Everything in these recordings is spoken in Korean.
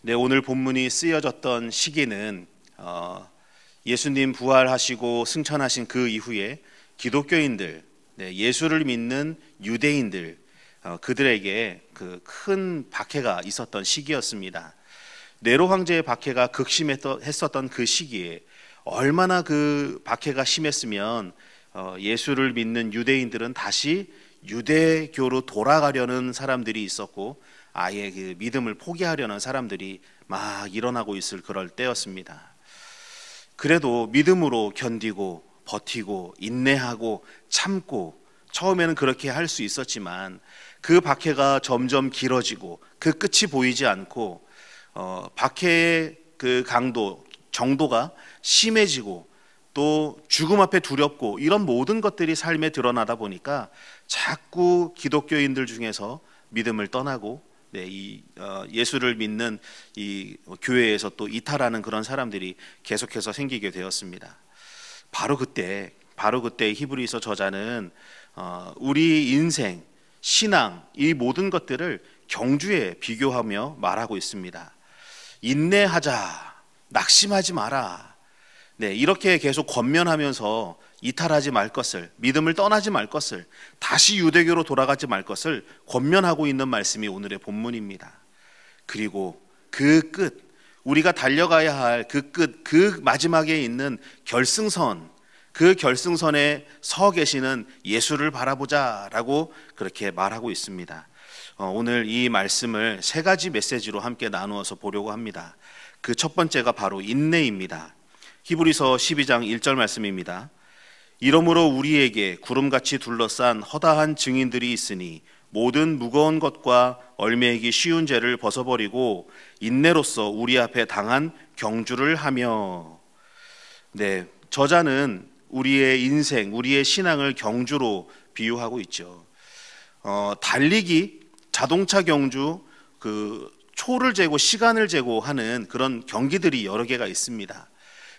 네, 오늘 본문이 쓰여졌던 시기는 예수님 부활하시고 승천하신 그 이후에 기독교인들, 예수를 믿는 유대인들, 그들에게 그 큰 박해가 있었던 시기였습니다. 네로 황제의 박해가 극심했었던 그 시기에 얼마나 그 박해가 심했으면 예수를 믿는 유대인들은 다시 유대교로 돌아가려는 사람들이 있었고, 아예 그 믿음을 포기하려는 사람들이 막 일어나고 있을 그럴 때였습니다. 그래도 믿음으로 견디고 버티고 인내하고 참고, 처음에는 그렇게 할 수 있었지만 그 박해가 점점 길어지고 그 끝이 보이지 않고 박해의 그 강도, 정도가 심해지고 또 죽음 앞에 두렵고, 이런 모든 것들이 삶에 드러나다 보니까 자꾸 기독교인들 중에서 믿음을 떠나고 예수를 믿는 이 교회에서 또 이탈하는 그런 사람들이 계속해서 생기게 되었습니다. 바로 그때 히브리서 저자는 우리 인생, 신앙, 이 모든 것들을 경주에 비교하며 말하고 있습니다. 인내하자, 낙심하지 마라. 이렇게 계속 권면하면서 이탈하지 말 것을, 믿음을 떠나지 말 것을, 다시 유대교로 돌아가지 말 것을 권면하고 있는 말씀이 오늘의 본문입니다. 그리고 그 끝, 우리가 달려가야 할 그 끝, 그 마지막에 있는 결승선, 그 결승선에 서 계시는 예수를 바라보자라고 그렇게 말하고 있습니다. 오늘 이 말씀을 세 가지 메시지로 함께 나누어서 보려고 합니다. 그 첫 번째가 바로 인내입니다. 히브리서 12장 1절 말씀입니다. 이러므로 우리에게 구름같이 둘러싼 허다한 증인들이 있으니 모든 무거운 것과 얽매이기 쉬운 죄를 벗어버리고 인내로써 우리 앞에 당한 경주를 하며. 저자는 우리의 인생, 우리의 신앙을 경주로 비유하고 있죠. 달리기, 자동차 경주, 그 초를 재고 시간을 재고 하는 그런 경기들이 여러 개가 있습니다.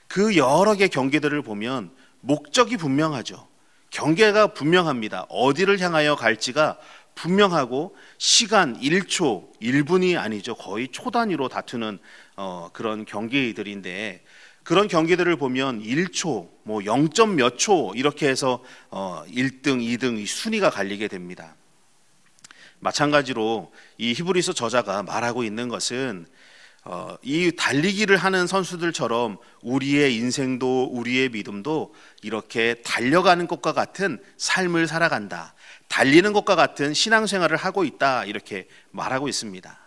그 여러 개 경기들을 보면 목적이 분명하죠. 경계가 분명합니다. 어디를 향하여 갈지가 분명하고, 시간 1초, 1분이 아니죠. 거의 초 단위로 다투는 그런 경기들인데, 그런 경기들을 보면 1초, 뭐 0점 몇 초 이렇게 해서 1등, 2등 순위가 갈리게 됩니다. 마찬가지로 이 히브리서 저자가 말하고 있는 것은 이 달리기를 하는 선수들처럼 우리의 인생도 우리의 믿음도 이렇게 달려가는 것과 같은 삶을 살아간다, 달리는 것과 같은 신앙생활을 하고 있다, 이렇게 말하고 있습니다.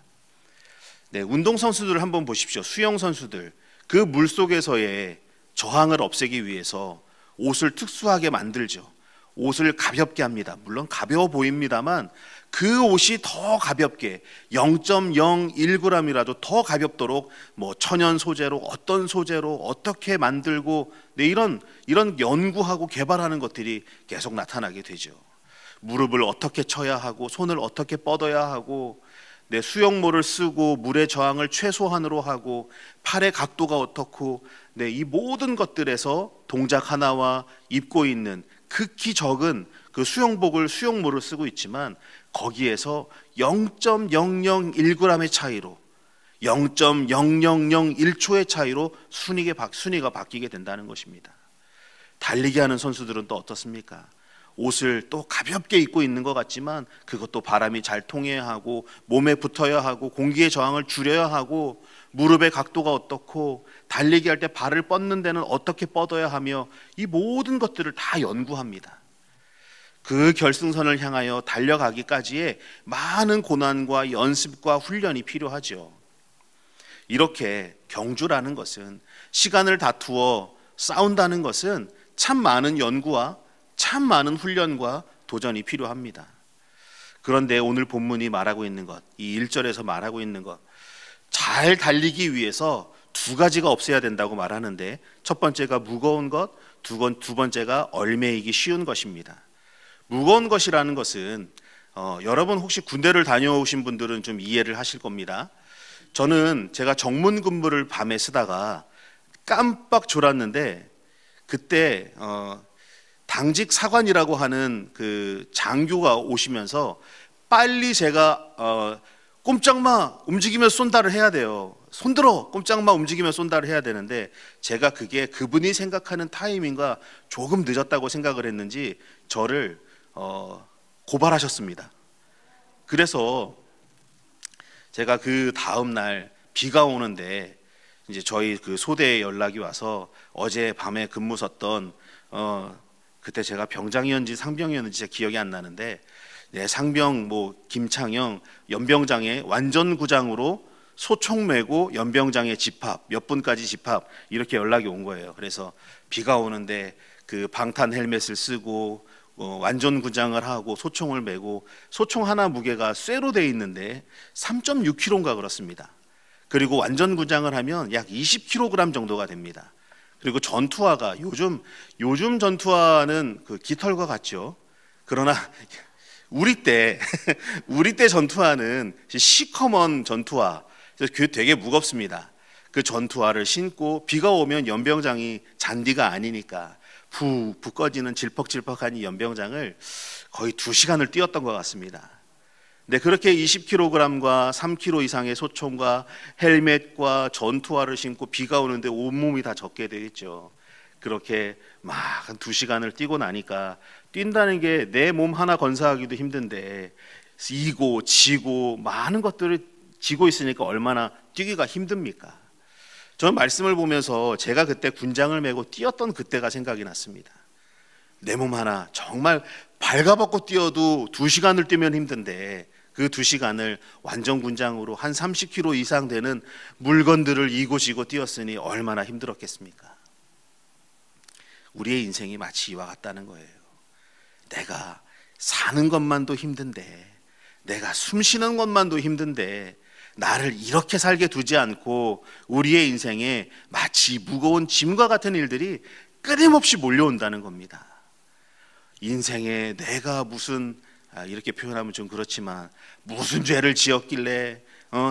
운동선수들을 한번 보십시오. 수영선수들, 그 물속에서의 저항을 없애기 위해서 옷을 특수하게 만들죠. 옷을 가볍게 합니다. 물론 가벼워 보입니다만 그 옷이 더 가볍게 0.01g이라도 더 가볍도록 뭐 천연 소재로, 어떤 소재로 어떻게 만들고, 이런 연구하고 개발하는 것들이 계속 나타나게 되죠. 무릎을 어떻게 쳐야 하고, 손을 어떻게 뻗어야 하고, 수영모를 쓰고 물의 저항을 최소한으로 하고, 팔의 각도가 어떻고, 이 모든 것들에서 동작 하나와 입고 있는 극히 적은 그 수영모를 쓰고 있지만, 거기에서 0.001g의 차이로, 0.0001초의 차이로 순위가 바뀌게 된다는 것입니다. 달리기 하는 선수들은 또 어떻습니까? 옷을 또 가볍게 입고 있는 것 같지만 그것도 바람이 잘 통해야 하고, 몸에 붙어야 하고, 공기의 저항을 줄여야 하고, 무릎의 각도가 어떻고, 달리기 할 때 발을 뻗는 데는 어떻게 뻗어야 하며, 이 모든 것들을 다 연구합니다. 그 결승선을 향하여 달려가기까지의 많은 고난과 연습과 훈련이 필요하죠. 이렇게 경주라는 것은, 시간을 다투어 싸운다는 것은 참 많은 연구와 참 많은 훈련과 도전이 필요합니다. 그런데 오늘 본문이 말하고 있는 것, 이 1절에서 말하고 있는 것, 잘 달리기 위해서 두 가지가 없어야 된다고 말하는데, 첫 번째가 무거운 것, 두 번째가 얽매이기 쉬운 것입니다. 무거운 것이라는 것은 여러분 혹시 군대를 다녀오신 분들은 좀 이해를 하실 겁니다. 제가 정문 근무를 밤에 쓰다가 깜빡 졸았는데, 그때 당직 사관이라고 하는 그 장교가 오시면서 빨리 제가 꼼짝마 움직이면 쏜다를 해야 돼요. 손들어 꼼짝마 움직이면 쏜다를 해야 되는데 제가 그게 그분이 생각하는 타이밍과 조금 늦었다고 생각을 했는지 저를 고발하셨습니다. 그래서 제가 그 다음 날 비가 오는데 이제 저희 그 소대에 연락이 와서 어제 밤에 근무 섰던 그때 제가 병장이었는지 상병이었는지 제가 기억이 안 나는데 네, 상병 김창영 연병장에 완전구장으로 소총 메고 연병장에 집합 몇 분까지 집합 이렇게 연락이 온 거예요. 그래서 비가 오는데 그 방탄 헬멧을 쓰고 완전구장을 하고 소총을 메고 소총 하나 무게가 쇠로 돼 있는데 3.6kg인가 그렇습니다. 그리고 완전구장을 하면 약 20kg 정도가 됩니다. 그리고 전투화가 요즘 전투화는 그 깃털과 같죠. 그러나 우리 때 전투화는 시커먼 전투화, 그래서 되게 무겁습니다. 그 전투화를 신고 비가 오면 연병장이 잔디가 아니니까 푹 꺼지는 질퍽질퍽한 이 연병장을 거의 2시간을 뛰었던 것 같습니다. 네, 그렇게 20kg과 3kg 이상의 소총과 헬멧과 전투화를 신고 비가 오는데 온몸이 다 젖게 되겠죠. 그렇게 막 한 2시간을 뛰고 나니까 뛴다는 게 내 몸 하나 건사하기도 힘든데 이고 지고 많은 것들을 지고 있으니까 얼마나 뛰기가 힘듭니까? 저는 말씀을 보면서 제가 그때 군장을 메고 뛰었던 그때가 생각이 났습니다. 내 몸 하나 정말 발가벗고 뛰어도 2시간을 뛰면 힘든데 그 2시간을 완전 군장으로 한 30kg 이상 되는 물건들을 이고 지고 뛰었으니 얼마나 힘들었겠습니까? 우리의 인생이 마치 이와 같다는 거예요. 내가 사는 것만도 힘든데, 내가 숨 쉬는 것만도 힘든데 나를 이렇게 살게 두지 않고 우리의 인생에 마치 무거운 짐과 같은 일들이 끊임없이 몰려온다는 겁니다. 인생에 내가 무슨 이렇게 표현하면 좀 그렇지만 무슨 죄를 지었길래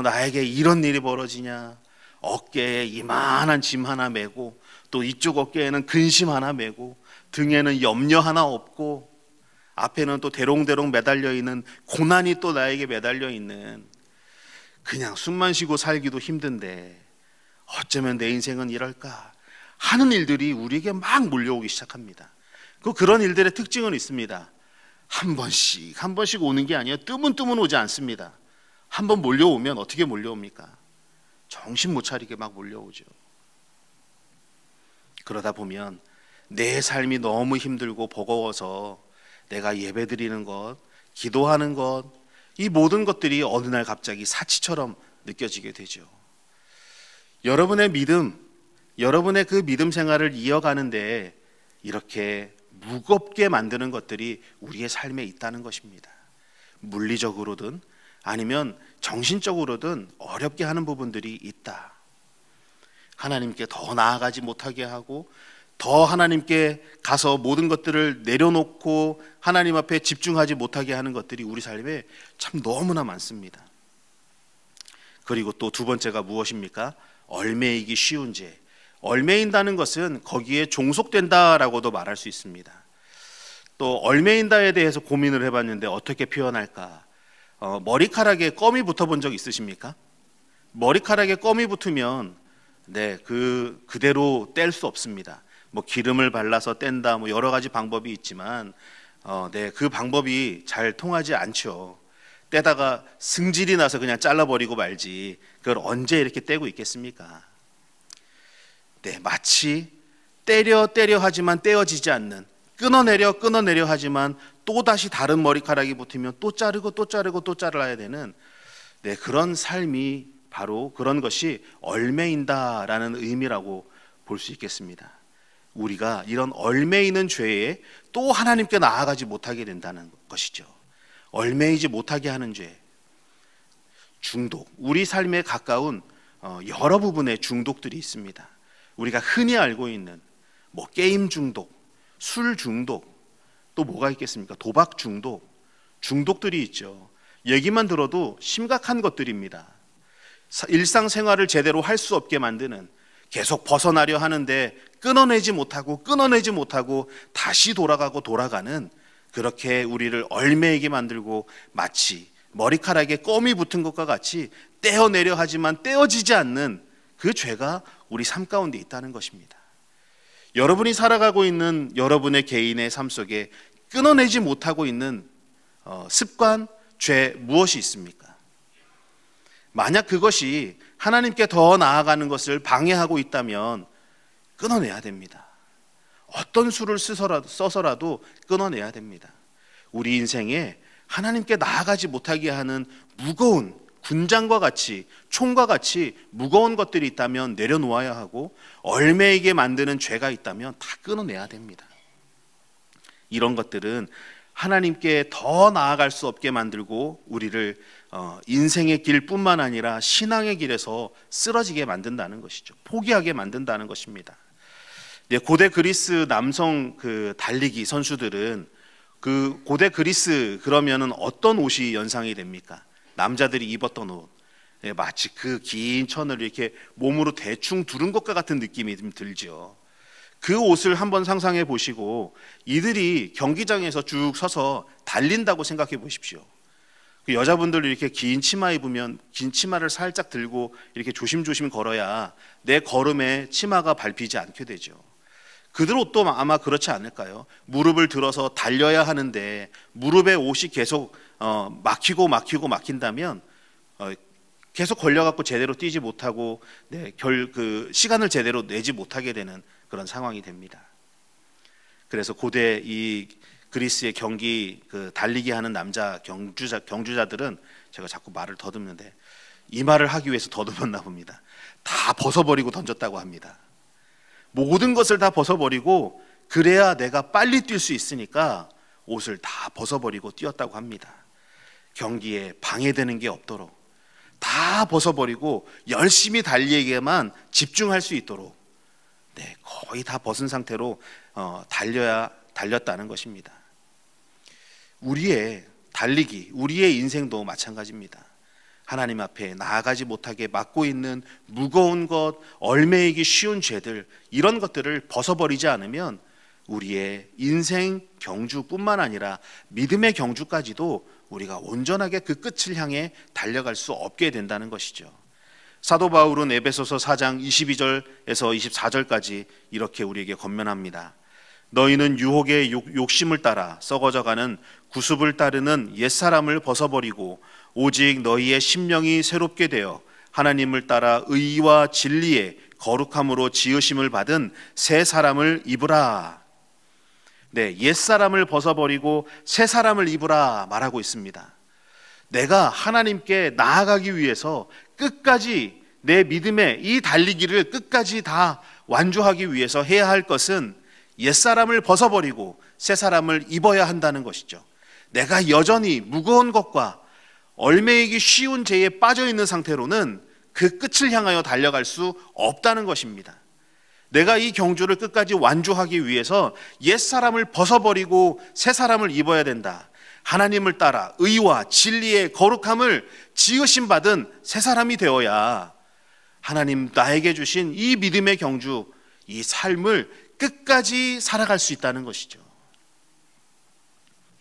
나에게 이런 일이 벌어지냐. 어깨에 이만한 짐 하나 메고 또 이쪽 어깨에는 근심 하나 메고 등에는 염려 하나 업고 앞에는 또 대롱대롱 매달려 있는 고난이 또 나에게 매달려 있는, 그냥 숨만 쉬고 살기도 힘든데 어쩌면 내 인생은 이럴까 하는 일들이 우리에게 막 몰려오기 시작합니다. 그런 일들의 특징은 있습니다. 한 번씩 오는 게 아니에요. 뜨문뜨문 오지 않습니다. 한번 몰려오면 어떻게 몰려옵니까? 정신 못 차리게 막 몰려오죠. 그러다 보면 내 삶이 너무 힘들고 버거워서 내가 예배드리는 것, 기도하는 것, 이 모든 것들이 어느 날 갑자기 사치처럼 느껴지게 되죠. 여러분의 믿음, 여러분의 그 믿음 생활을 이어가는데 이렇게 무겁게 만드는 것들이 우리의 삶에 있다는 것입니다. 물리적으로든 아니면 정신적으로든 어렵게 하는 부분들이 있다. 하나님께 더 나아가지 못하게 하고 더 하나님께 가서 모든 것들을 내려놓고 하나님 앞에 집중하지 못하게 하는 것들이 우리 삶에 참 너무나 많습니다. 그리고 또 두 번째가 무엇입니까? 얼매이기 쉬운 죄. 얼매인다는 것은 거기에 종속된다라고도 말할 수 있습니다. 또 얼매인다에 대해서 고민을 해봤는데 어떻게 표현할까? 머리카락에 껌이 붙어본 적 있으십니까? 머리카락에 껌이 붙으면 그대로 뗄 수 없습니다. 기름을 발라서 뗀다, 여러 가지 방법이 있지만, 그 방법이 잘 통하지 않죠. 떼다가 승질이 나서 그냥 잘라버리고 말지, 그걸 언제 이렇게 떼고 있겠습니까? 마치 때려 하지만 떼어지지 않는, 끊어내려 하지만 또 다시 다른 머리카락이 붙으면 또 자르고 또 잘라야 되는 그런 삶이 바로 그런 것이 얼매인다라는 의미라고 볼 수 있겠습니다. 우리가 이런 얼매이는 죄에 또 하나님께 나아가지 못하게 된다는 것이죠. 얼매이지 못하게 하는 죄, 중독, 우리 삶에 가까운 여러 부분의 중독들이 있습니다. 우리가 흔히 알고 있는 게임 중독, 술 중독, 또 뭐가 있겠습니까? 도박 중독, 중독들이 있죠. 얘기만 들어도 심각한 것들입니다. 일상생활을 제대로 할 수 없게 만드는, 계속 벗어나려 하는데 끊어내지 못하고 다시 돌아가는, 그렇게 우리를 얼매이게 만들고 마치 머리카락에 껌이 붙은 것과 같이 떼어내려 하지만 떼어지지 않는 그 죄가 우리 삶 가운데 있다는 것입니다. 여러분이 살아가고 있는 여러분의 개인의 삶 속에 끊어내지 못하고 있는 습관, 죄 무엇이 있습니까? 만약 그것이 하나님께 더 나아가는 것을 방해하고 있다면 끊어내야 됩니다. 어떤 수를 써서라도 끊어내야 됩니다. 우리 인생에 하나님께 나아가지 못하게 하는 무거운 군장과 같이, 총과 같이 무거운 것들이 있다면 내려놓아야 하고, 얽매이게 만드는 죄가 있다면 다 끊어내야 됩니다. 이런 것들은 하나님께 더 나아갈 수 없게 만들고 우리를 인생의 길뿐만 아니라 신앙의 길에서 쓰러지게 만든다는 것이죠. 포기하게 만든다는 것입니다. 고대 그리스 남성 달리기 선수들은 그 고대 그리스 그러면은 어떤 옷이 연상이 됩니까? 남자들이 입었던 옷, 마치 그 긴 천을 이렇게 몸으로 대충 두른 것과 같은 느낌이 좀 들죠. 그 옷을 한번 상상해 보시고 이들이 경기장에서 쭉 서서 달린다고 생각해 보십시오. 그 여자분들 이렇게 긴 치마 입으면 긴 치마를 살짝 들고 이렇게 조심조심 걸어야 내 걸음에 치마가 밟히지 않게 되죠. 그들 옷도 아마 그렇지 않을까요? 무릎을 들어서 달려야 하는데 무릎에 옷이 계속 막힌다면 계속 걸려갖고 제대로 뛰지 못하고 시간을 제대로 내지 못하게 되는 그런 상황이 됩니다. 그래서 고대 이 그리스의 달리기 하는 남자 경주자들은, 제가 자꾸 말을 더듬는데 이 말을 하기 위해서 더듬었나 봅니다. 다 벗어버리고 던졌다고 합니다. 모든 것을 다 벗어버리고, 그래야 내가 빨리 뛸 수 있으니까 옷을 다 벗어버리고 뛰었다고 합니다. 경기에 방해되는 게 없도록 다 벗어버리고 열심히 달리기에만 집중할 수 있도록 거의 다 벗은 상태로 달렸다는 것입니다. 우리의 달리기, 우리의 인생도 마찬가지입니다. 하나님 앞에 나아가지 못하게 막고 있는 무거운 것, 얽매이기 쉬운 죄들, 이런 것들을 벗어버리지 않으면 우리의 인생 경주뿐만 아니라 믿음의 경주까지도 우리가 온전하게 그 끝을 향해 달려갈 수 없게 된다는 것이죠. 사도 바울은 에베소서 4장 22절에서 24절까지 이렇게 우리에게 권면합니다. 너희는 유혹의 욕심을 따라 썩어져가는 구습을 따르는 옛사람을 벗어버리고 오직 너희의 심령이 새롭게 되어 하나님을 따라 의와 진리의 거룩함으로 지으심을 받은 새 사람을 입으라. 옛사람을 벗어버리고 새 사람을 입으라 말하고 있습니다. 내가 하나님께 나아가기 위해서 끝까지 내 믿음의 이 달리기를 끝까지 다 완주하기 위해서 해야 할 것은 옛사람을 벗어버리고 새 사람을 입어야 한다는 것이죠. 내가 여전히 무거운 것과 얽매이기 쉬운 죄에 빠져 있는 상태로는 그 끝을 향하여 달려갈 수 없다는 것입니다. 내가 이 경주를 끝까지 완주하기 위해서 옛사람을 벗어버리고 새 사람을 입어야 된다. 하나님을 따라 의와 진리의 거룩함을 지으심 받은 새 사람이 되어야 하나님 나에게 주신 이 믿음의 경주, 이 삶을 끝까지 살아갈 수 있다는 것이죠.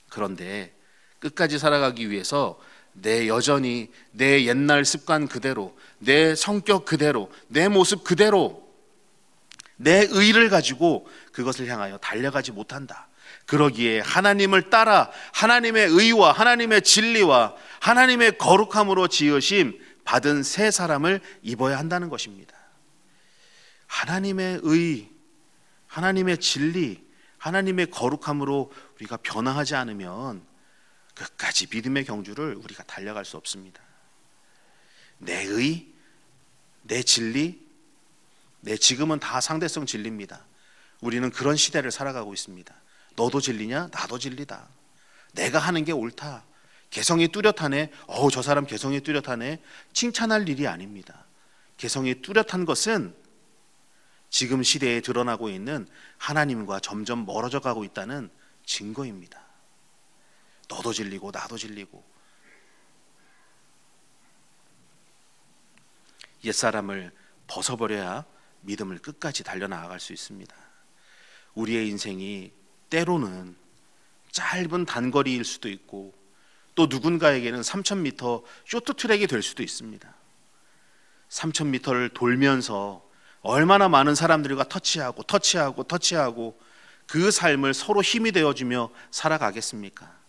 그런데 끝까지 살아가기 위해서 여전히 내 옛날 습관 그대로, 내 성격 그대로, 내 모습 그대로 내 의를 가지고 그것을 향하여 달려가지 못한다. 그러기에 하나님을 따라 하나님의 의와 하나님의 진리와 하나님의 거룩함으로 지으심 받은 새 사람을 입어야 한다는 것입니다. 하나님의 의, 하나님의 진리, 하나님의 거룩함으로 우리가 변화하지 않으면 끝까지 믿음의 경주를 우리가 달려갈 수 없습니다. 내 의, 내 진리, 지금은 다 상대성 진리입니다. 우리는 그런 시대를 살아가고 있습니다. 너도 진리냐? 나도 진리다. 내가 하는 게 옳다. 개성이 뚜렷하네. 저 사람 개성이 뚜렷하네. 칭찬할 일이 아닙니다. 개성이 뚜렷한 것은 지금 시대에 드러나고 있는 하나님과 점점 멀어져 가고 있다는 증거입니다. 너도 진리고 나도 진리고. 옛사람을 벗어버려야 믿음을 끝까지 달려나갈 수 있습니다. 우리의 인생이 때로는 짧은 단거리일 수도 있고 또 누군가에게는 3000m 쇼트트랙이 될 수도 있습니다. 3000m를 돌면서 얼마나 많은 사람들과 터치하고 그 삶을 서로 힘이 되어주며 살아가겠습니까?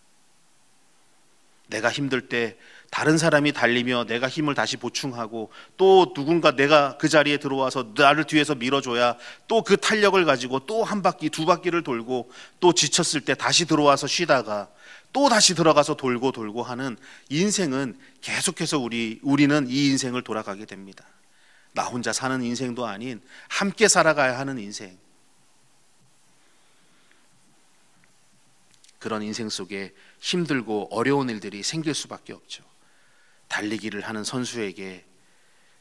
내가 힘들 때 다른 사람이 달리며 내가 힘을 다시 보충하고, 또 누군가 내가 그 자리에 들어와서 나를 뒤에서 밀어줘야 또 그 탄력을 가지고 또 한 바퀴 두 바퀴를 돌고, 또 지쳤을 때 다시 들어와서 쉬다가 또 다시 들어가서 돌고 하는 인생은 계속해서 우리는 이 인생을 돌아가게 됩니다. 나 혼자 사는 인생도 아닌 함께 살아가야 하는 인생. 그런 인생 속에 힘들고 어려운 일들이 생길 수밖에 없죠. 달리기를 하는 선수에게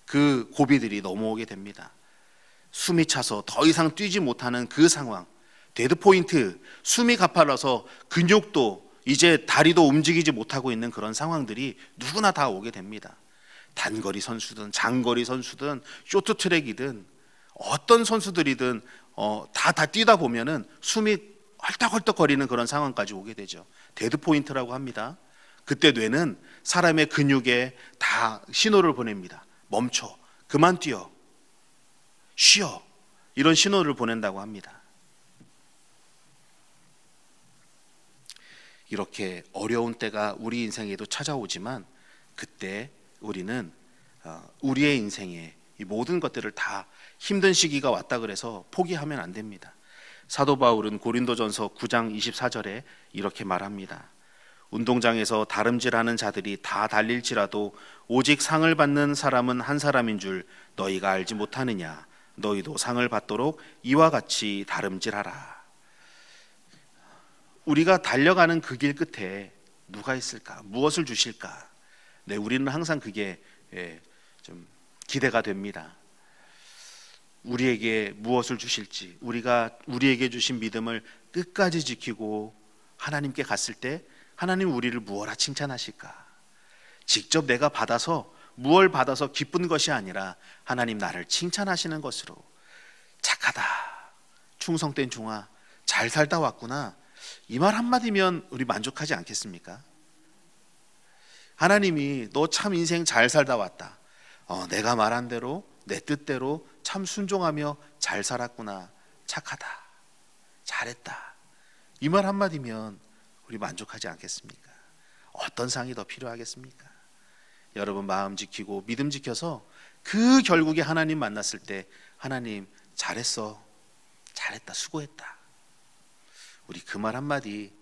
그 고비들이 넘어오게 됩니다. 숨이 차서 더 이상 뛰지 못하는 그 상황, 데드포인트, 숨이 가팔라서 근육도 이제 다리도 움직이지 못하고 있는 그런 상황들이 누구나 다 오게 됩니다. 단거리 선수든 장거리 선수든 쇼트트랙이든 어떤 선수들이든 다 뛰다 보면은 숨이 헐떡헐떡거리는 그런 상황까지 오게 되죠. 데드포인트라고 합니다. 그때 뇌는 사람의 근육에 다 신호를 보냅니다. 멈춰, 그만 뛰어, 쉬어, 이런 신호를 보낸다고 합니다. 이렇게 어려운 때가 우리 인생에도 찾아오지만, 그때 우리는 우리의 인생에 이 모든 것들을 다 힘든 시기가 왔다 그래서 포기하면 안 됩니다. 사도 바울은 고린도전서 9장 24절에 이렇게 말합니다. 운동장에서 다름질하는 자들이 다 달릴지라도 오직 상을 받는 사람은 한 사람인 줄 너희가 알지 못하느냐. 너희도 상을 받도록 이와 같이 다름질하라. 우리가 달려가는 그 길 끝에 누가 있을까? 무엇을 주실까? 네, 우리는 항상 그게 좀 기대가 됩니다. 우리에게 무엇을 주실지, 우리에게 주신 믿음을 끝까지 지키고 하나님께 갔을 때 하나님 우리를 무엇라 칭찬하실까? 직접 내가 무엇 받아서 기쁜 것이 아니라 하나님 나를 칭찬하시는 것으로, 착하다, 충성된 종아, 잘 살다 왔구나, 이 말 한마디면 우리 만족하지 않겠습니까? 하나님이 너 참 인생 잘 살다 왔다, 내가 말한 대로 내 뜻대로 참 순종하며 잘 살았구나, 착하다, 잘했다, 이 말 한마디면 우리 만족하지 않겠습니까? 어떤 상이 더 필요하겠습니까? 여러분 마음 지키고 믿음 지켜서 그 결국에 하나님 만났을 때 하나님 잘했어, 잘했다, 수고했다, 우리 그 말 한마디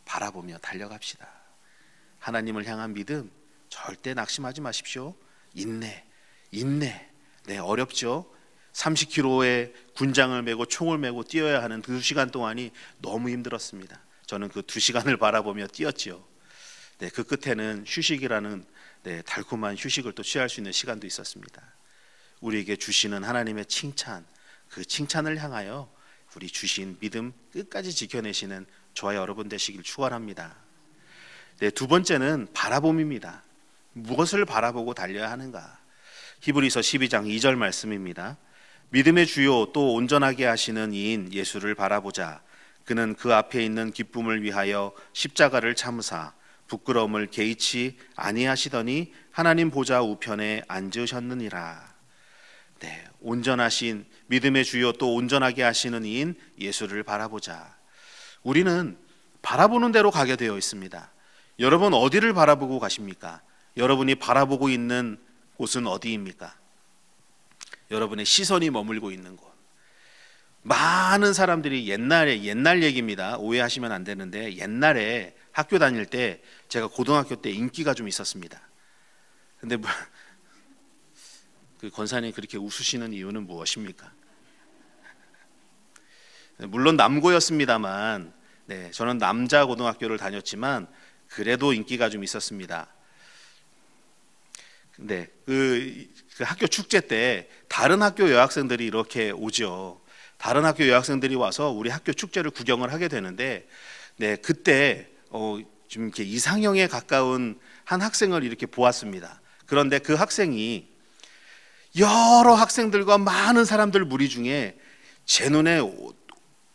바라보며 달려갑시다. 하나님을 향한 믿음 절대 낙심하지 마십시오. 인내. 네, 어렵죠. 30km의 군장을 메고 총을 메고 뛰어야 하는 2시간 동안이 너무 힘들었습니다. 저는 그 2시간을 바라보며 뛰었지요. 네, 그 끝에는 휴식이라는 달콤한 휴식을 또 취할 수 있는 시간도 있었습니다. 우리에게 주시는 하나님의 칭찬, 그 칭찬을 향하여 우리 주신 믿음 끝까지 지켜내시는 저와 여러분 되시길 축원합니다. 네, 두 번째는 바라봄입니다. 무엇을 바라보고 달려야 하는가? 히브리서 12장 2절 말씀입니다. 믿음의 주요 또 온전하게 하시는 이인 예수를 바라보자. 그는 그 앞에 있는 기쁨을 위하여 십자가를 참으사 부끄러움을 개의치 아니하시더니 하나님 보좌 우편에 앉으셨느니라. 네, 온전하신 믿음의 주요 또 온전하게 하시는 이인 예수를 바라보자. 우리는 바라보는 대로 가게 되어 있습니다. 여러분 어디를 바라보고 가십니까? 여러분이 바라보고 있는 곳은 어디입니까? 여러분의 시선이 머물고 있는 곳. 많은 사람들이 옛날 얘기입니다. 오해하시면 안 되는데, 옛날에 학교 다닐 때 제가 고등학교 때 인기가 좀 있었습니다. 근데 그 권사님 그렇게 웃으시는 이유는 무엇입니까? 물론 남고였습니다만, 네, 저는 남자 고등학교를 다녔지만 그래도 인기가 좀 있었습니다. 근데 그 학교 축제 때 다른 학교 여학생들이 이렇게 오죠. 다른 학교 여학생들이 와서 우리 학교 축제를 구경을 하게 되는데, 네, 그때 좀 이렇게 이상형에 가까운 한 학생을 이렇게 보았습니다. 그런데 그 학생이 여러 학생들과 많은 사람들 무리 중에 제 눈에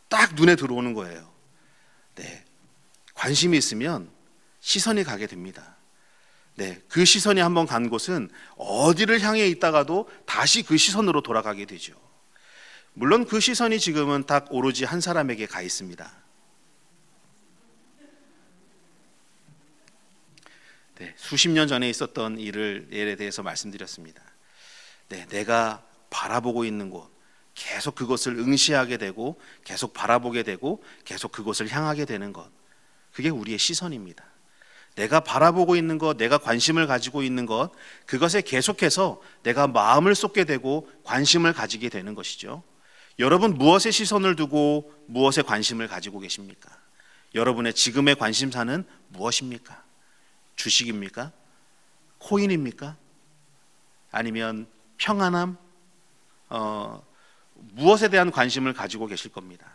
딱 눈에 들어오는 거예요. 네, 관심이 있으면 시선이 가게 됩니다. 네, 그 시선이 한번 간 곳은 어디를 향해 있다가도 다시 그 시선으로 돌아가게 되죠. 물론 그 시선이 지금은 딱 오로지 한 사람에게 가 있습니다. 네, 수십 년 전에 있었던 일에 대해서 말씀드렸습니다. 네, 내가 바라보고 있는 곳, 계속 그것을 응시하게 되고 계속 바라보게 되고 계속 그것을 향하게 되는 것, 그게 우리의 시선입니다. 내가 바라보고 있는 것, 내가 관심을 가지고 있는 것, 그것에 계속해서 내가 마음을 쏟게 되고 관심을 가지게 되는 것이죠. 여러분, 무엇에 시선을 두고 무엇에 관심을 가지고 계십니까? 여러분의 지금의 관심사는 무엇입니까? 주식입니까? 코인입니까? 아니면 평안함? 무엇에 대한 관심을 가지고 계실 겁니다.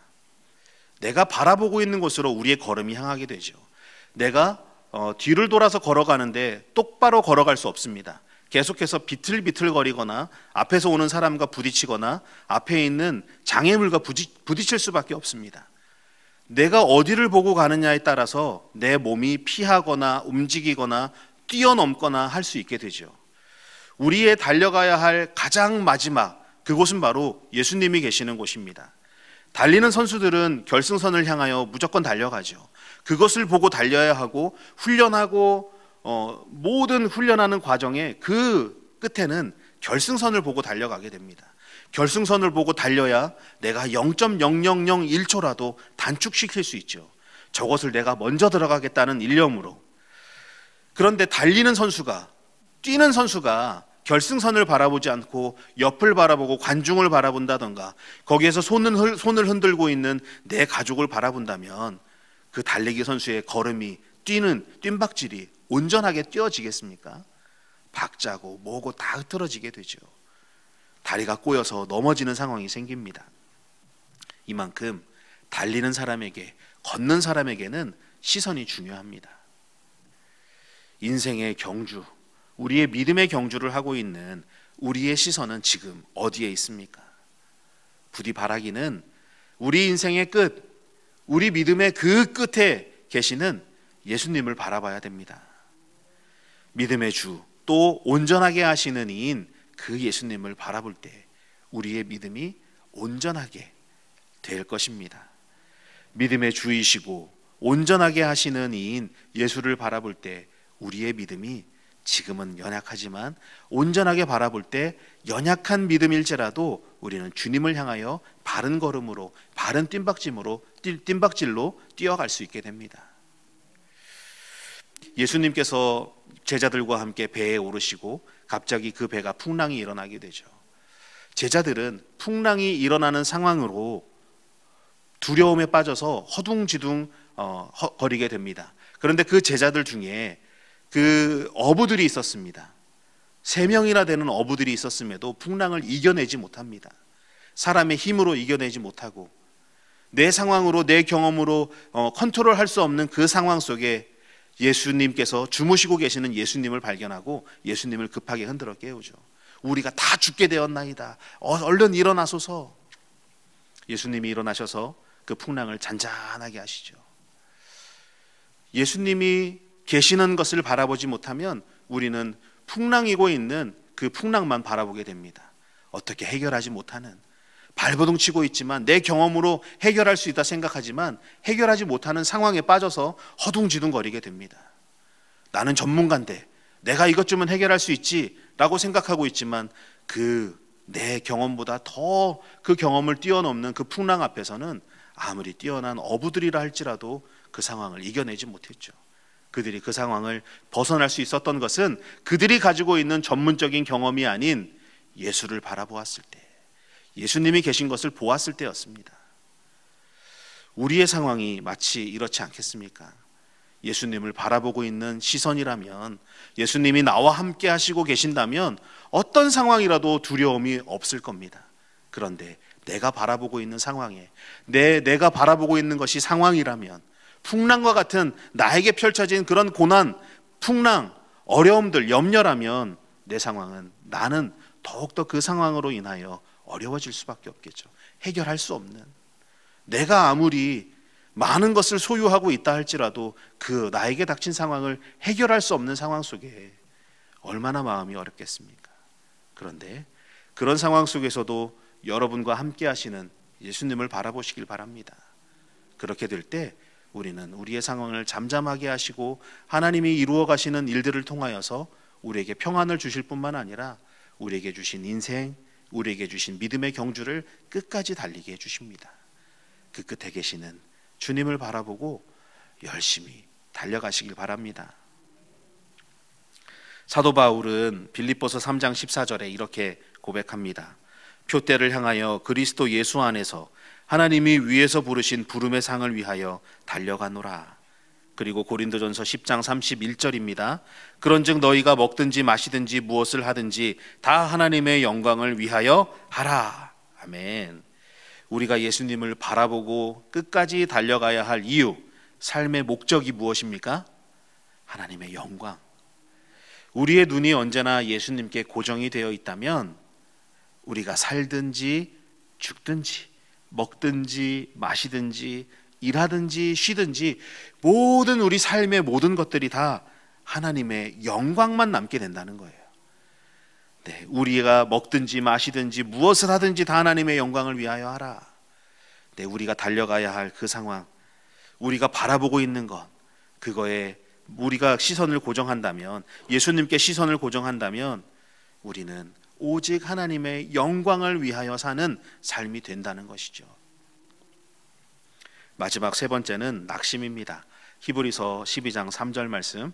내가 바라보고 있는 곳으로 우리의 걸음이 향하게 되죠. 내가 뒤를 돌아서 걸어가는데 똑바로 걸어갈 수 없습니다. 계속해서 비틀비틀거리거나 앞에서 오는 사람과 부딪히거나 앞에 있는 장애물과 부딪힐 수밖에 없습니다. 내가 어디를 보고 가느냐에 따라서 내 몸이 피하거나 움직이거나 뛰어넘거나 할 수 있게 되죠. 우리의 달려가야 할 가장 마지막, 그곳은 바로 예수님이 계시는 곳입니다. 달리는 선수들은 결승선을 향하여 무조건 달려가죠. 그것을 보고 달려야 하고 훈련하고 모든 훈련하는 과정의 그 끝에는 결승선을 보고 달려가게 됩니다. 결승선을 보고 달려야 내가 0.0001초라도 단축시킬 수 있죠. 저것을 내가 먼저 들어가겠다는 일념으로. 그런데 달리는 선수가, 뛰는 선수가 결승선을 바라보지 않고 옆을 바라보고 관중을 바라본다던가 거기에서 손을 흔들고 있는 내 가족을 바라본다면 그 달리기 선수의 걸음이, 뜀박질이 온전하게 뛰어지겠습니까? 박자고 뭐고 다 흐트러지게 되죠. 다리가 꼬여서 넘어지는 상황이 생깁니다. 이만큼 달리는 사람에게, 걷는 사람에게는 시선이 중요합니다. 인생의 경주, 우리의 믿음의 경주를 하고 있는 우리의 시선은 지금 어디에 있습니까? 부디 바라기는 우리 인생의 끝, 우리 믿음의 그 끝에 계시는 예수님을 바라봐야 됩니다. 믿음의 주, 또 온전하게 하시는 이인 그 예수님을 바라볼 때 우리의 믿음이 온전하게 될 것입니다. 믿음의 주이시고 온전하게 하시는 이인 예수를 바라볼 때 우리의 믿음이 지금은 연약하지만 온전하게 바라볼 때 연약한 믿음일지라도 우리는 주님을 향하여 바른 걸음으로, 바른 뜀박질로 뛰어갈 수 있게 됩니다. 예수님께서 제자들과 함께 배에 오르시고 갑자기 그 배가 풍랑이 일어나게 되죠. 제자들은 풍랑이 일어나는 상황으로 두려움에 빠져서 허둥지둥 거리게 됩니다. 그런데 그 제자들 중에 그 어부들이 있었습니다. 3명이나 되는 어부들이 있었음에도 풍랑을 이겨내지 못합니다. 사람의 힘으로 이겨내지 못하고 내 상황으로, 내 경험으로 컨트롤할 수 없는 그 상황 속에 예수님께서 주무시고 계시는 예수님을 발견하고 예수님을 급하게 흔들어 깨우죠. 우리가 다 죽게 되었나이다. 얼른 일어나소서. 예수님이 일어나셔서 그 풍랑을 잔잔하게 하시죠. 예수님이 계시는 것을 바라보지 못하면 우리는 풍랑이고 있는 그 풍랑만 바라보게 됩니다. 어떻게 해결하지 못하는, 발버둥 치고 있지만 내 경험으로 해결할 수 있다 생각하지만 해결하지 못하는 상황에 빠져서 허둥지둥 거리게 됩니다. 나는 전문가인데 내가 이것쯤은 해결할 수 있지 라고 생각하고 있지만 내 경험보다 더 그 경험을 뛰어넘는 그 풍랑 앞에서는 아무리 뛰어난 어부들이라 할지라도 그 상황을 이겨내지 못했죠. 그들이 그 상황을 벗어날 수 있었던 것은 그들이 가지고 있는 전문적인 경험이 아닌 예수를 바라보았을 때, 예수님이 계신 것을 보았을 때였습니다. 우리의 상황이 마치 이렇지 않겠습니까? 예수님을 바라보고 있는 시선이라면, 예수님이 나와 함께 하시고 계신다면 어떤 상황이라도 두려움이 없을 겁니다. 그런데 내가 바라보고 있는 상황에, 내가 바라보고 있는 것이 상황이라면, 풍랑과 같은 나에게 펼쳐진 그런 고난, 풍랑, 어려움들, 염려라면 내 상황은, 나는 더욱더 그 상황으로 인하여 어려워질 수밖에 없겠죠. 해결할 수 없는, 내가 아무리 많은 것을 소유하고 있다 할지라도 그 나에게 닥친 상황을 해결할 수 없는 상황 속에 얼마나 마음이 어렵겠습니까? 그런데 그런 상황 속에서도 여러분과 함께 하시는 예수님을 바라보시길 바랍니다. 그렇게 될 때 우리는 우리의 상황을 잠잠하게 하시고 하나님이 이루어 가시는 일들을 통하여서 우리에게 평안을 주실 뿐만 아니라 우리에게 주신 인생, 우리에게 주신 믿음의 경주를 끝까지 달리게 해주십니다. 그 끝에 계시는 주님을 바라보고 열심히 달려가시길 바랍니다. 사도 바울은 빌립보서 3장 14절에 이렇게 고백합니다. 표대를 향하여 그리스도 예수 안에서 하나님이 위에서 부르신 부름의 상을 위하여 달려가노라. 그리고 고린도전서 10장 31절입니다. 그런즉 너희가 먹든지 마시든지 무엇을 하든지 다 하나님의 영광을 위하여 하라. 아멘. 우리가 예수님을 바라보고 끝까지 달려가야 할 이유, 삶의 목적이 무엇입니까? 하나님의 영광. 우리의 눈이 언제나 예수님께 고정이 되어 있다면 우리가 살든지 죽든지 먹든지 마시든지 일하든지 쉬든지 모든 우리 삶의 모든 것들이 다 하나님의 영광만 남게 된다는 거예요. 네, 우리가 먹든지 마시든지 무엇을 하든지 다 하나님의 영광을 위하여 하라. 네, 우리가 달려가야 할 그 상황, 우리가 바라보고 있는 것, 그거에 우리가 시선을 고정한다면, 예수님께 시선을 고정한다면 우리는 오직 하나님의 영광을 위하여 사는 삶이 된다는 것이죠. 마지막 세 번째는 낙심입니다. 히브리서 12장 3절 말씀.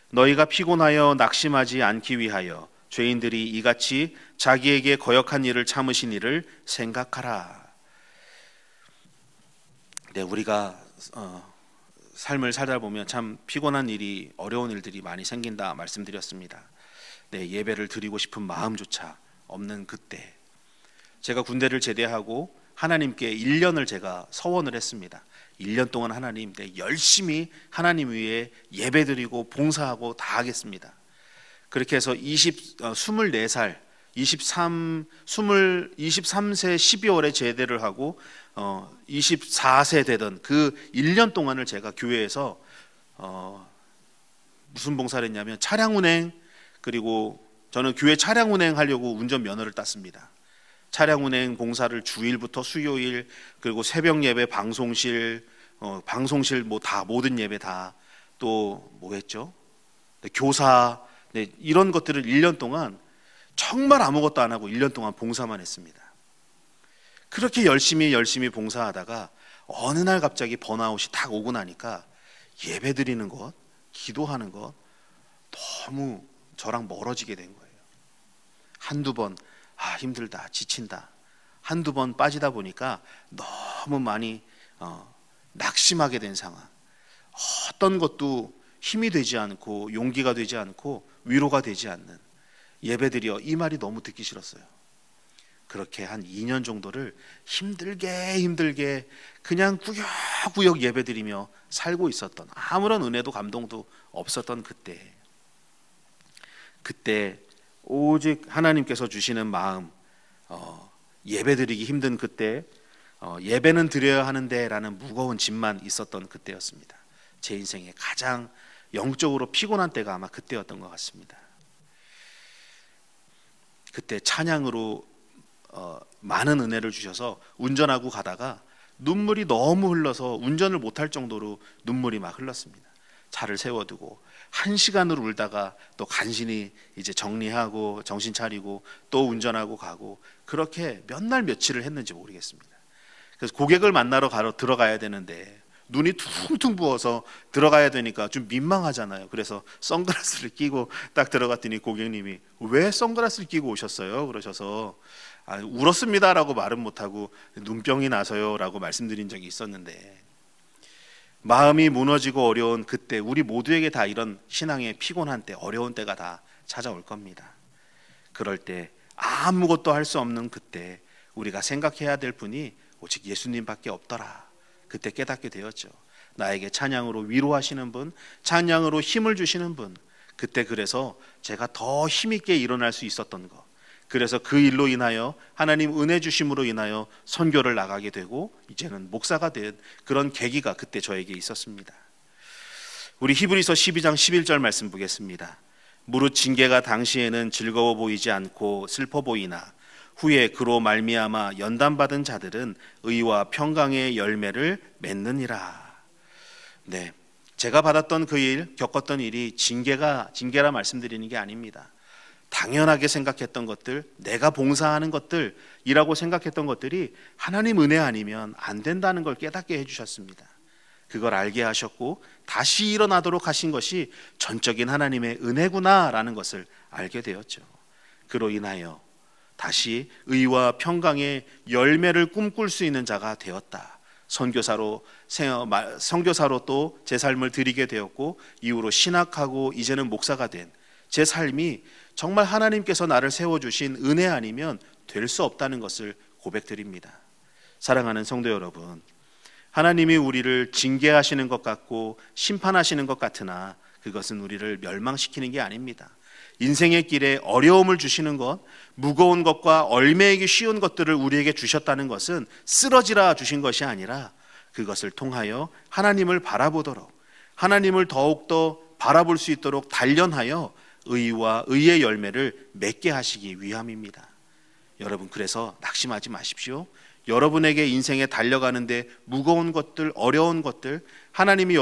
너희가 피곤하여 낙심하지 않기 위하여 죄인들이 이같이 자기에게 거역한 일을 참으신 이를 생각하라. 네, 우리가 삶을 살다 보면 참 피곤한 일이, 어려운 일들이 많이 생긴다 말씀드렸습니다. 네, 예배를 드리고 싶은 마음조차 없는 그때, 제가 군대를 제대하고 하나님께 1년을 제가 서원을 했습니다. 1년 동안 하나님, 네, 열심히 하나님 위에 예배드리고 봉사하고 다 하겠습니다. 그렇게 해서 24살 23세 12월에 제대를 하고 24세 되던 그 1년 동안을 제가 교회에서 무슨 봉사를 했냐면 차량 운행, 그리고 저는 교회 차량 운행하려고 운전면허를 땄습니다. 차량 운행 봉사를 주일부터 수요일, 그리고 새벽 예배, 방송실 뭐 다, 모든 예배 다, 또 뭐 했죠? 네, 교사, 네, 이런 것들을 1년 동안 정말 아무것도 안 하고 1년 동안 봉사만 했습니다. 그렇게 열심히 봉사하다가 어느 날 갑자기 번아웃이 딱 오고 나니까 예배 드리는 것, 기도하는 것 너무 저랑 멀어지게 된 거예요. 한두 번 힘들다, 지친다, 한두 번 빠지다 보니까 너무 많이 낙심하게 된 상황. 어떤 것도 힘이 되지 않고 용기가 되지 않고 위로가 되지 않는, 예배드려, 이 말이 너무 듣기 싫었어요. 그렇게 한 2년 정도를 힘들게 그냥 구역구역 예배드리며 살고 있었던, 아무런 은혜도 감동도 없었던 그때 오직 하나님께서 주시는 마음, 예배드리기 힘든 그때, 예배는 드려야 하는데 라는 무거운 짐만 있었던 그때였습니다. 제 인생에 가장 영적으로 피곤한 때가 아마 그때였던 것 같습니다. 그때 찬양으로 많은 은혜를 주셔서 운전하고 가다가 눈물이 너무 흘러서 운전을 못할 정도로 눈물이 막 흘렀습니다. 차를 세워두고 1시간을 울다가 또 간신히 이제 정리하고 정신 차리고 또 운전하고 가고, 그렇게 몇 날 며칠을 했는지 모르겠습니다. 그래서 고객을 만나러 들어가야 되는데 눈이 퉁퉁 부어서 들어가야 되니까 좀 민망하잖아요. 그래서 선글라스를 끼고 딱 들어갔더니 고객님이 왜 선글라스를 끼고 오셨어요? 그러셔서 울었습니다 라고 말은 못하고 눈병이 나서요 라고 말씀드린 적이 있었는데, 마음이 무너지고 어려운 그때, 우리 모두에게 다 이런 신앙의 피곤한 때, 어려운 때가 다 찾아올 겁니다. 그럴 때 아무것도 할 수 없는 그때 우리가 생각해야 될 분이 오직 예수님밖에 없더라. 그때 깨닫게 되었죠. 나에게 찬양으로 위로하시는 분, 찬양으로 힘을 주시는 분. 그때 그래서 제가 더 힘있게 일어날 수 있었던 것, 그래서 그 일로 인하여 하나님 은혜 주심으로 인하여 선교를 나가게 되고 이제는 목사가 된 그런 계기가 그때 저에게 있었습니다. 우리 히브리서 12장 11절 말씀 보겠습니다. 무릇 징계가 당시에는 즐거워 보이지 않고 슬퍼 보이나 후에 그로 말미암아 연단받은 자들은 의와 평강의 열매를 맺느니라. 네, 제가 받았던 그 일, 겪었던 일이 징계라 말씀드리는 게 아닙니다. 당연하게 생각했던 것들, 내가 봉사하는 것들이라고 생각했던 것들이 하나님 은혜 아니면 안 된다는 걸 깨닫게 해주셨습니다. 그걸 알게 하셨고 다시 일어나도록 하신 것이 전적인 하나님의 은혜구나라는 것을 알게 되었죠. 그로 인하여 다시 의와 평강의 열매를 꿈꿀 수 있는 자가 되었다. 선교사로 또 제 삶을 드리게 되었고 이후로 신학하고 이제는 목사가 된 제 삶이 정말 하나님께서 나를 세워주신 은혜 아니면 될 수 없다는 것을 고백드립니다. 사랑하는 성도 여러분, 하나님이 우리를 징계하시는 것 같고 심판하시는 것 같으나 그것은 우리를 멸망시키는 게 아닙니다. 인생의 길에 어려움을 주시는 것, 무거운 것과 얼매이기 쉬운 것들을 우리에게 주셨다는 것은 쓰러지라 주신 것이 아니라 그것을 통하여 하나님을 바라보도록, 하나님을 더욱더 바라볼 수 있도록 단련하여 의와 의의 열매를 맺게 하시기 위함입니다. 여러분, 그래서 낙심하지 마십시오. 여러분에게 인생에 달려가는데 무거운 것들, 어려운 것들, 하나님이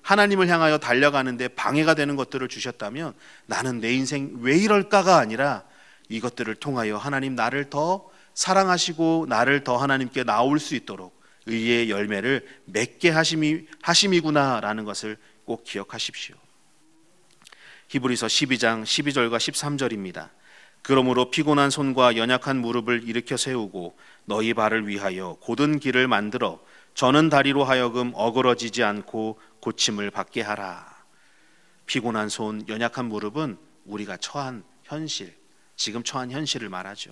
하나님을 향하여 달려가는데 방해가 되는 것들을 주셨다면 나는 내 인생 왜 이럴까가 아니라 이것들을 통하여 하나님 나를 더 사랑하시고 나를 더 하나님께 나올 수 있도록 의의 열매를 맺게 하심이구나라는 것을 꼭 기억하십시오. 히브리서 12장 12절과 13절입니다. 그러므로 피곤한 손과 연약한 무릎을 일으켜 세우고 너희 발을 위하여 곧은 길을 만들어 저는 다리로 하여금 어그러지지 않고 고침을 받게 하라. 피곤한 손, 연약한 무릎은 우리가 처한 현실, 지금 처한 현실을 말하죠.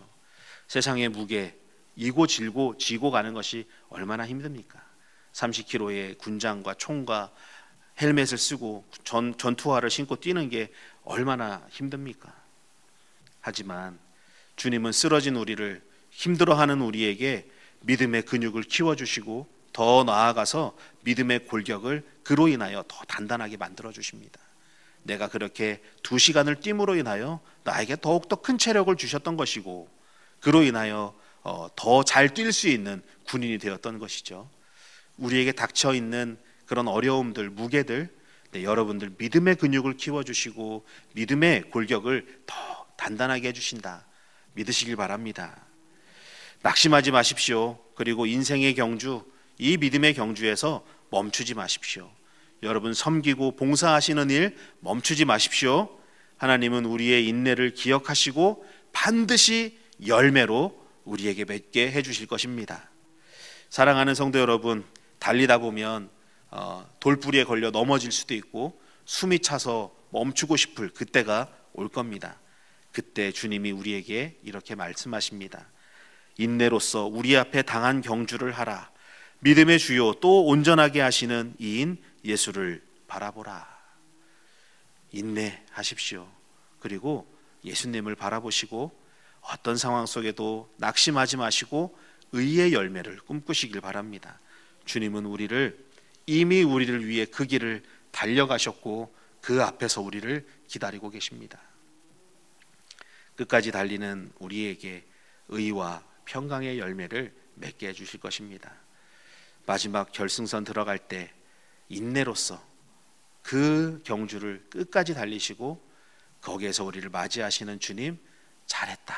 세상의 무게, 이고 지고 가는 것이 얼마나 힘듭니까? 30kg의 군장과 총과 헬멧을 쓰고 전투화를 신고 뛰는 게 얼마나 힘듭니까? 하지만 주님은 쓰러진 우리를, 힘들어하는 우리에게 믿음의 근육을 키워주시고 더 나아가서 믿음의 골격을 그로 인하여 더 단단하게 만들어 주십니다. 내가 그렇게 2시간을 뛴으로 인하여 나에게 더욱더 큰 체력을 주셨던 것이고 그로 인하여 더 잘 뛸 수 있는 군인이 되었던 것이죠. 우리에게 닥쳐있는 그런 어려움들, 무게들, 여러분들 믿음의 근육을 키워주시고 믿음의 골격을 더 단단하게 해주신다. 믿으시길 바랍니다. 낙심하지 마십시오. 그리고 인생의 경주, 이 믿음의 경주에서 멈추지 마십시오. 여러분 섬기고 봉사하시는 일 멈추지 마십시오. 하나님은 우리의 인내를 기억하시고 반드시 열매로 우리에게 맺게 해주실 것입니다. 사랑하는 성도 여러분, 달리다 보면 돌부리에 걸려 넘어질 수도 있고 숨이 차서 멈추고 싶을 그때가 올 겁니다. 그때 주님이 우리에게 이렇게 말씀하십니다. 인내로서 우리 앞에 당한 경주를 하라. 믿음의 주요 또 온전하게 하시는 이인 예수를 바라보라. 인내하십시오. 그리고 예수님을 바라보시고 어떤 상황 속에도 낙심하지 마시고 의의 열매를 꿈꾸시길 바랍니다. 주님은 이미 우리를 위해 그 길을 달려가셨고 그 앞에서 우리를 기다리고 계십니다. 끝까지 달리는 우리에게 의와 평강의 열매를 맺게 해주실 것입니다. 마지막 결승선 들어갈 때 인내로서 그 경주를 끝까지 달리시고 거기에서 우리를 맞이하시는 주님, 잘했다,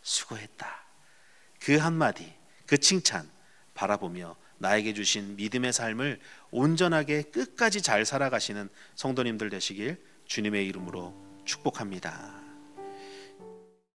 수고했다, 그 한마디, 그 칭찬 바라보며 나에게 주신 믿음의 삶을 온전하게 끝까지 잘 살아가시는 성도님들 되시길 주님의 이름으로 축복합니다.